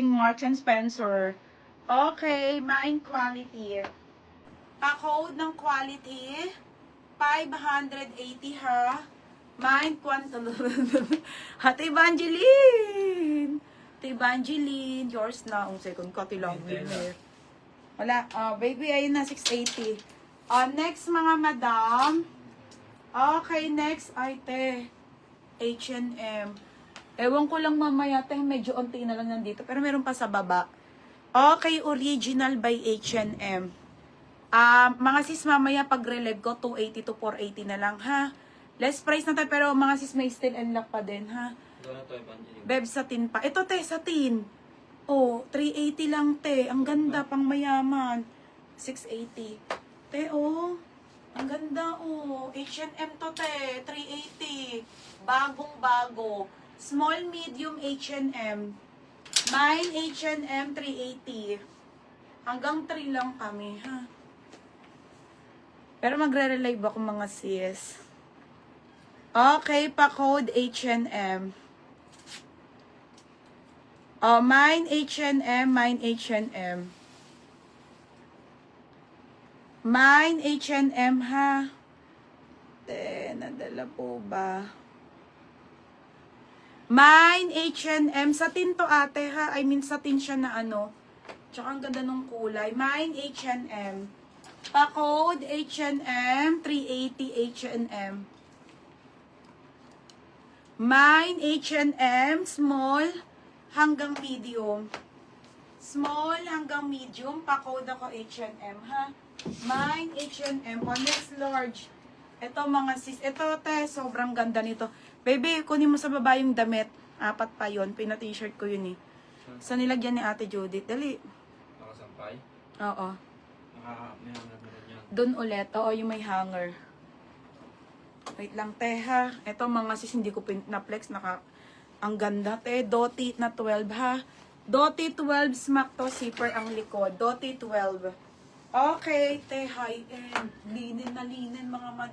Marks and Spencer. Okay, main quality. Pa-code ng quality, 580 ha. Main quantum. Ate Evangeline! Ate Evangeline, yours na. Ang second ko, tilang winner. Wala. Baby, ayun na, 680. Next, mga madam. Okay, next, ay, te. H&M. Ewan ko lang mamaya, te. Medyo onti na lang nandito. Pero meron pa sa baba. Okay, original by H&M. Mga sis, mamaya pag-relieve ko, 280 to 480 na lang, ha? Less price na tayo, pero mga sis, may still and lock pa din, ha? Beb, satin pa. Ito, te, satin. Oh, 380 lang, te. Ang ganda, pang mayaman. 680. Te, oh. Ang ganda, oh. H&M to, te. 380. Bagong-bago. Small, medium H&M. Mine H&M 380. Hanggang 3 lang kami, ha? Pero magre-relive ako, mga sis. Okay, pa-code H&M. Mine H&M, mine H&M. Mine H&M, ha? Nadala po ba? Mine H&M. Satin to, ate, ha? I mean, satin siya na ano. Tsaka ang ganda ng kulay. Mine H&M. Pa-code H&M, 380 H&M. Mine H&M, small hanggang medium. Small hanggang medium. Pa-code ako H&M, ha? Mine H&M. Next, large. Ito, mga sis. Ito, te, sobrang ganda nito. Baby, kunin mo sa baba yung damit. 4 pa yun. Pina-t-shirt ko yun, eh. Sa nilagyan ni Ate Judith. Dali. Nakasampay? Oo. May hanger na rin yan. Doon ulit. Oo, yung may hanger. Wait lang, te, ha. Ito, mga sis, hindi ko na-flex. Ang ganda, te. Doti na 12, ha. Doti 12, smack to, zipper ang likod. Doti 12. Okay, te, high-end. Linen na linen, mga madam.